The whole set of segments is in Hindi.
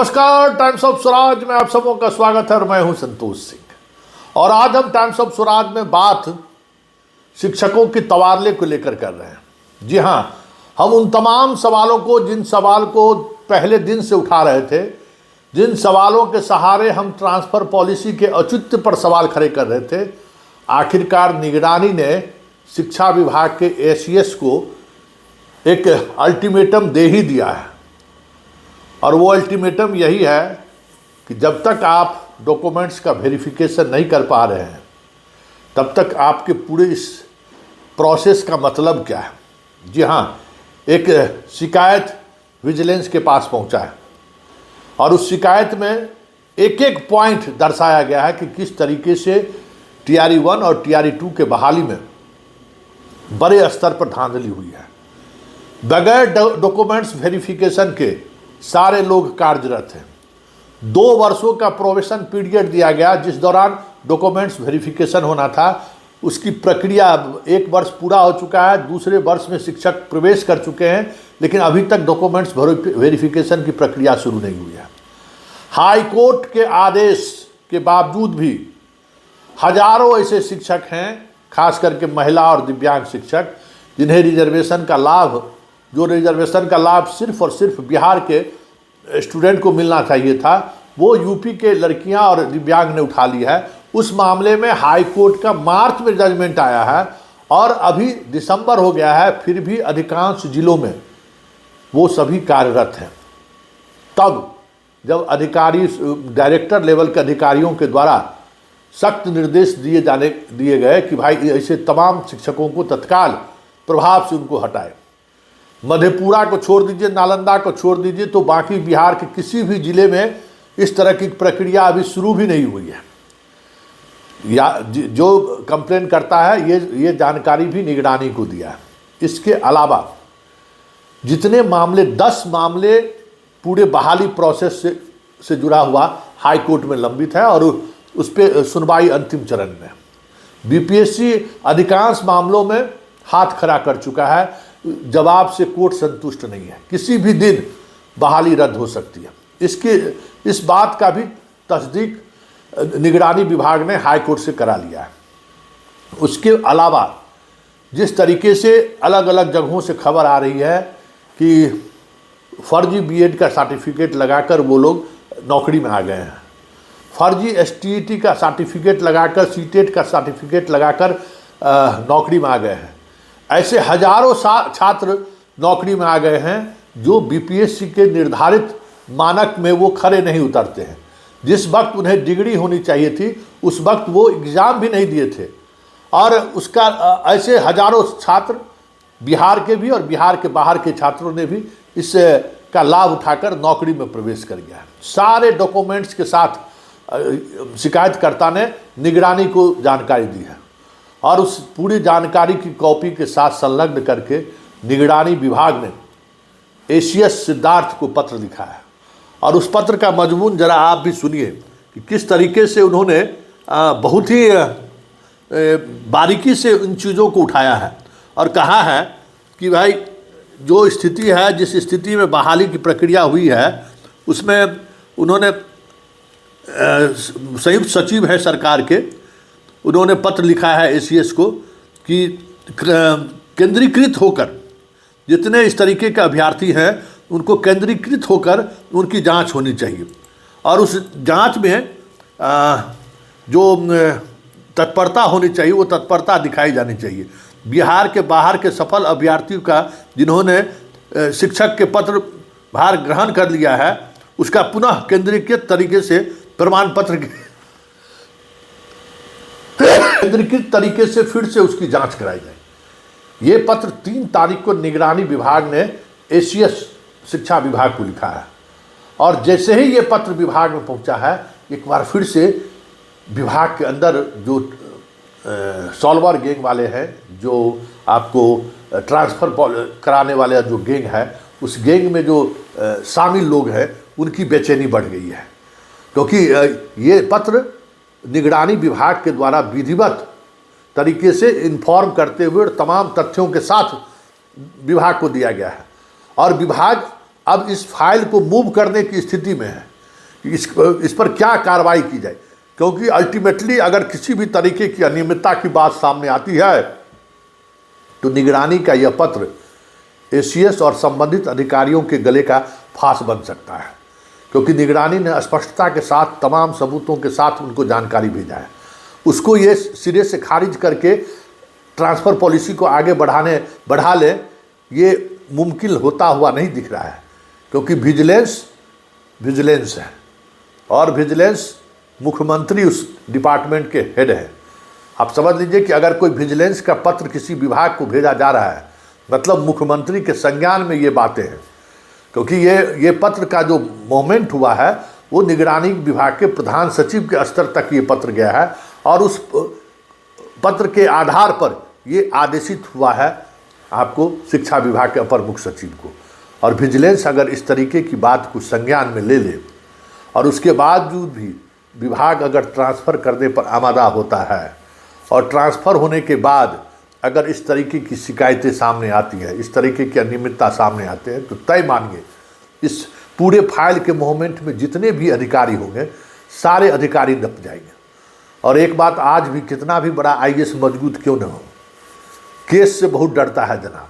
नमस्कार, टाइम्स ऑफ स्वराज में आप सबों का स्वागत है और मैं हूं संतोष सिंह। और आज हम टाइम्स ऑफ स्वराज में बात शिक्षकों की तबादले को लेकर कर रहे हैं। जी हां, हम उन तमाम सवालों को, जिन सवाल को पहले दिन से उठा रहे थे, जिन सवालों के सहारे हम ट्रांसफर पॉलिसी के औचित्य पर सवाल खड़े कर रहे थे, आखिरकार निगरानी ने शिक्षा विभाग के एसीएस को एक अल्टीमेटम दे ही दिया है। और वो अल्टीमेटम यही है कि जब तक आप डॉक्यूमेंट्स का वेरिफिकेशन नहीं कर पा रहे हैं, तब तक आपके पूरे इस प्रोसेस का मतलब क्या है। जी हाँ, एक शिकायत विजिलेंस के पास पहुंचा है और उस शिकायत में एक एक पॉइंट दर्शाया गया है कि किस तरीके से टीआरई 1 और टीआरई 2 के बहाली में बड़े स्तर पर धांधली हुई है। बगैर डॉक्यूमेंट्स वेरिफिकेशन के सारे लोग कार्यरत हैं। 2 वर्षों का प्रोबेशन पीरियड दिया गया, जिस दौरान डॉक्यूमेंट्स वेरिफिकेशन होना था। उसकी प्रक्रिया 1 वर्ष पूरा हो चुका है, दूसरे वर्ष में शिक्षक प्रवेश कर चुके हैं, लेकिन अभी तक डॉक्यूमेंट्स वेरिफिकेशन की प्रक्रिया शुरू नहीं हुई है। हाई कोर्ट के आदेश के बावजूद भी हजारों ऐसे शिक्षक हैं, खास करके महिला और दिव्यांग शिक्षक, जिन्हें रिजर्वेशन का लाभ सिर्फ और सिर्फ बिहार के स्टूडेंट को मिलना चाहिए था, वो यूपी के लड़कियां और दिव्यांग ने उठा ली है। उस मामले में हाई कोर्ट का मार्च में जजमेंट आया है और अभी दिसंबर हो गया है, फिर भी अधिकांश जिलों में वो सभी कार्यरत हैं। तब जब डायरेक्टर लेवल के अधिकारियों के द्वारा सख्त निर्देश दिए गए कि भाई ऐसे तमाम शिक्षकों को तत्काल प्रभाव से उनको हटाए, मधेपुरा को छोड़ दीजिए, नालंदा को छोड़ दीजिए, तो बाकी बिहार के किसी भी जिले में इस तरह की प्रक्रिया अभी शुरू भी नहीं हुई है। या जो कंप्लेन करता है ये जानकारी भी निगरानी को दिया है। इसके अलावा जितने मामले 10 मामले पूरे बहाली प्रोसेस से जुड़ा हुआ हाई कोर्ट में लंबित है और उस पर सुनवाई अंतिम चरण में। बीपीएससी अधिकांश मामलों में हाथ खड़ा कर चुका है, जवाब से कोर्ट संतुष्ट नहीं है, किसी भी दिन बहाली रद्द हो सकती है। इस बात का भी तस्दीक निगरानी विभाग ने हाई कोर्ट से करा लिया है। उसके अलावा जिस तरीके से अलग अलग जगहों से खबर आ रही है कि फर्जी बीएड का सर्टिफिकेट लगाकर वो लोग नौकरी में आ गए हैं, फर्जी एसटीईटी का सर्टिफिकेट लगाकर, सीटेट का सर्टिफिकेट लगाकर नौकरी में आ गए हैं। ऐसे हजारों छात्र नौकरी में आ गए हैं जो बीपीएससी के निर्धारित मानक में वो खरे नहीं उतरते हैं। जिस वक्त उन्हें डिग्री होनी चाहिए थी, उस वक्त वो एग्ज़ाम भी नहीं दिए थे। और उसका ऐसे हजारों छात्र, बिहार के भी और बिहार के बाहर के छात्रों ने भी इसका लाभ उठाकर नौकरी में प्रवेश कर गया है। सारे डॉक्यूमेंट्स के साथ शिकायतकर्ता ने निगरानी को जानकारी दी है और उस पूरी जानकारी की कॉपी के साथ संलग्न करके निगरानी विभाग ने एसीएस सिद्धार्थ को पत्र लिखा है। और उस पत्र का मजमून जरा आप भी सुनिए कि किस तरीके से उन्होंने बहुत ही बारीकी से इन चीज़ों को उठाया है और कहा है कि भाई जो स्थिति है, जिस स्थिति में बहाली की प्रक्रिया हुई है, उसमें उन्होंने संयुक्त सचिव है सरकार के, उन्होंने पत्र लिखा है एसीएस को कि केंद्रीकृत होकर जितने इस तरीके के अभ्यर्थी हैं उनको केंद्रीकृत होकर उनकी जांच होनी चाहिए और उस जांच में जो तत्परता होनी चाहिए वो तत्परता दिखाई जानी चाहिए। बिहार के बाहर के सफल अभ्यर्थियों का जिन्होंने शिक्षक के पत्र भार ग्रहण कर लिया है, उसका पुनः केंद्रीकृत तरीके से प्रमाण पत्र केंद्रीकृत तरीके से फिर से उसकी जांच कराई जाए। ये पत्र 3 तारीख को निगरानी विभाग ने एसीएस शिक्षा विभाग को लिखा है और जैसे ही ये पत्र विभाग में पहुंचा है, एक बार फिर से विभाग के अंदर जो सॉल्वर गैंग वाले हैं, जो आपको ट्रांसफ़र कराने वाले जो गैंग है, उस गैंग में जो शामिल लोग हैं उनकी बेचैनी बढ़ गई है, क्योंकि ये पत्र निगरानी विभाग के द्वारा विधिवत तरीके से इन्फॉर्म करते हुए और तमाम तथ्यों के साथ विभाग को दिया गया है और विभाग अब इस फाइल को मूव करने की स्थिति में है। कि इस पर क्या कार्रवाई की जाए, क्योंकि अल्टीमेटली अगर किसी भी तरीके की अनियमितता की बात सामने आती है तो निगरानी का यह पत्र एसीएस और संबंधित अधिकारियों के गले का फांस बन सकता है, क्योंकि निगरानी ने स्पष्टता के साथ तमाम सबूतों के साथ उनको जानकारी भेजा है। उसको ये सिरे से खारिज करके ट्रांसफ़र पॉलिसी को आगे बढ़ा ले, ये मुमकिन होता हुआ नहीं दिख रहा है, क्योंकि विजिलेंस है और विजिलेंस मुख्यमंत्री उस डिपार्टमेंट के हेड है। आप समझ लीजिए कि अगर कोई विजिलेंस का पत्र किसी विभाग को भेजा जा रहा है, मतलब मुख्यमंत्री के संज्ञान में ये बातें हैं, क्योंकि ये पत्र का जो मोमेंट हुआ है वो निगरानी विभाग के प्रधान सचिव के स्तर तक ये पत्र गया है और उस पत्र के आधार पर ये आदेशित हुआ है आपको शिक्षा विभाग के अपर मुख्य सचिव को। और विजिलेंस अगर इस तरीके की बात को संज्ञान में ले ले और उसके बावजूद भी विभाग अगर ट्रांसफ़र करने पर आमादा होता है और ट्रांसफ़र होने के बाद अगर इस तरीके की शिकायतें सामने आती है, इस तरीके की अनियमितता सामने आते हैं, तो तय मानिए इस पूरे फाइल के मूवमेंट में जितने भी अधिकारी होंगे सारे अधिकारी दब जाएंगे। और एक बात आज भी, कितना भी बड़ा आईएएस मजबूत क्यों न हो, केस से बहुत डरता है जनाब।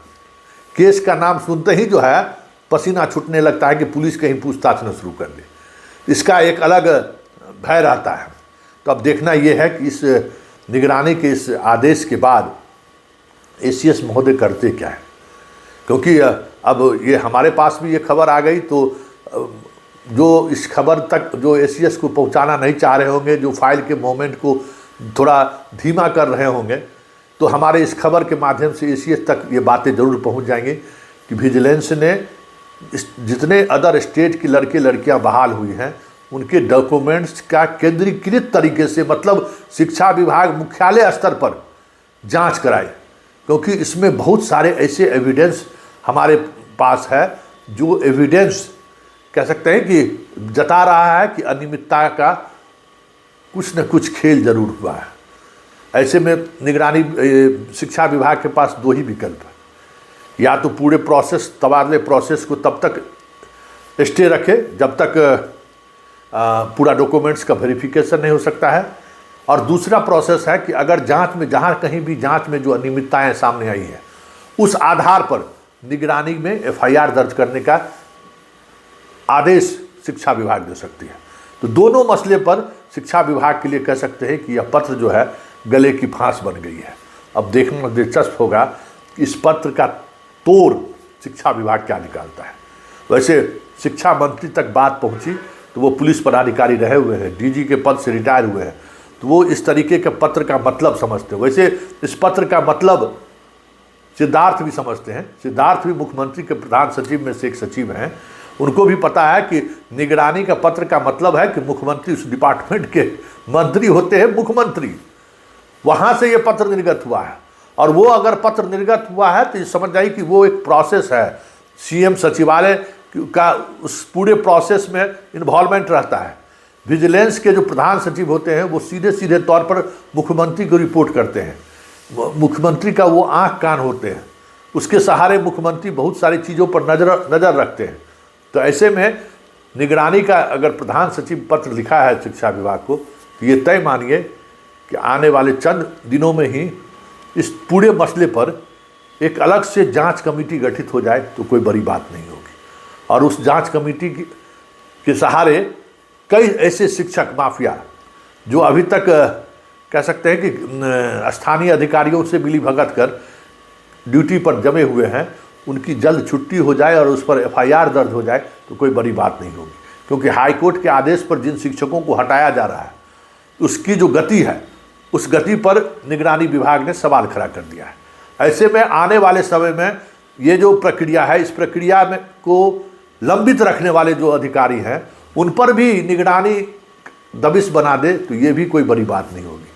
केस का नाम सुनते ही जो है पसीना छूटने लगता है कि पुलिस कहीं पूछताछ न शुरू कर दे, इसका एक अलग भय रहता है। तो अब देखना ये है कि इस निगरानी के इस आदेश के बाद एसीएस महोदय करते क्या है, क्योंकि अब ये हमारे पास भी ये खबर आ गई, तो जो इस खबर तक जो एसीएस को पहुंचाना नहीं चाह रहे होंगे, जो फाइल के मोमेंट को थोड़ा धीमा कर रहे होंगे, तो हमारे इस खबर के माध्यम से एसीएस तक ये बातें ज़रूर पहुंच जाएंगी कि विजिलेंस ने जितने अदर स्टेट की लड़के लड़कियां बहाल हुई हैं उनके डॉक्यूमेंट्स का केंद्रीकृत तरीके से, मतलब शिक्षा विभाग मुख्यालय स्तर पर जांच कराए, क्योंकि इसमें बहुत सारे ऐसे एविडेंस हमारे पास है जो एविडेंस कह सकते हैं कि जता रहा है कि अनियमितता का कुछ न कुछ खेल जरूर हुआ है। ऐसे में निगरानी शिक्षा विभाग के पास दो ही विकल्प है, या तो पूरे प्रोसेस तबादले प्रोसेस को तब तक स्टे रखे जब तक पूरा डॉक्यूमेंट्स का वेरिफिकेशन नहीं हो सकता है, और दूसरा प्रोसेस है कि अगर जांच में जहां कहीं भी जांच में जो अनियमितताएं सामने आई हैं उस आधार पर निगरानी में एफआईआर दर्ज करने का आदेश शिक्षा विभाग दे सकती है। तो दोनों मसले पर शिक्षा विभाग के लिए कह सकते हैं कि यह पत्र जो है गले की फांस बन गई है। अब देखना दिलचस्प होगा कि इस पत्र का तोड़ शिक्षा विभाग क्या निकालता है। वैसे शिक्षा मंत्री तक बात पहुंची तो वो पुलिस पदाधिकारी रहे हुए हैं, डीजी के पद से रिटायर हुए हैं, तो वो इस तरीके के पत्र का मतलब समझते हैं। वैसे इस पत्र का मतलब सिद्धार्थ भी समझते हैं, सिद्धार्थ भी मुख्यमंत्री के प्रधान सचिव में से एक सचिव हैं, उनको भी पता है कि निगरानी का पत्र का मतलब है कि मुख्यमंत्री उस डिपार्टमेंट के मंत्री होते हैं, मुख्यमंत्री, वहाँ से ये पत्र निर्गत हुआ है। और वो अगर पत्र निर्गत हुआ है तो ये समझ जाइए कि वो एक प्रोसेस है, सीएम सचिवालय का उस पूरे प्रोसेस में इन्वॉल्वमेंट रहता है। विजिलेंस के जो प्रधान सचिव होते हैं वो सीधे सीधे तौर पर मुख्यमंत्री को रिपोर्ट करते हैं, मुख्यमंत्री का वो आंख कान होते हैं, उसके सहारे मुख्यमंत्री बहुत सारी चीज़ों पर नज़र रखते हैं। तो ऐसे में निगरानी का अगर प्रधान सचिव पत्र लिखा है शिक्षा विभाग को, तो ये तय मानिए कि आने वाले चंद दिनों में ही इस पूरे मसले पर एक अलग से जांच कमेटी गठित हो जाए तो कोई बड़ी बात नहीं होगी। और उस जांच कमेटी के सहारे कई ऐसे शिक्षक माफिया जो अभी तक कह सकते हैं कि स्थानीय अधिकारियों से मिली भगत कर ड्यूटी पर जमे हुए हैं, उनकी जल्द छुट्टी हो जाए और उस पर एफआईआर दर्ज हो जाए तो कोई बड़ी बात नहीं होगी। क्योंकि हाईकोर्ट के आदेश पर जिन शिक्षकों को हटाया जा रहा है उसकी जो गति है उस गति पर निगरानी विभाग ने सवाल खड़ा कर दिया है। ऐसे में आने वाले समय में ये जो प्रक्रिया है, इस प्रक्रिया में को लंबित रखने वाले जो अधिकारी हैं उन पर भी निगरानी दबिश बना दे तो ये भी कोई बड़ी बात नहीं होगी।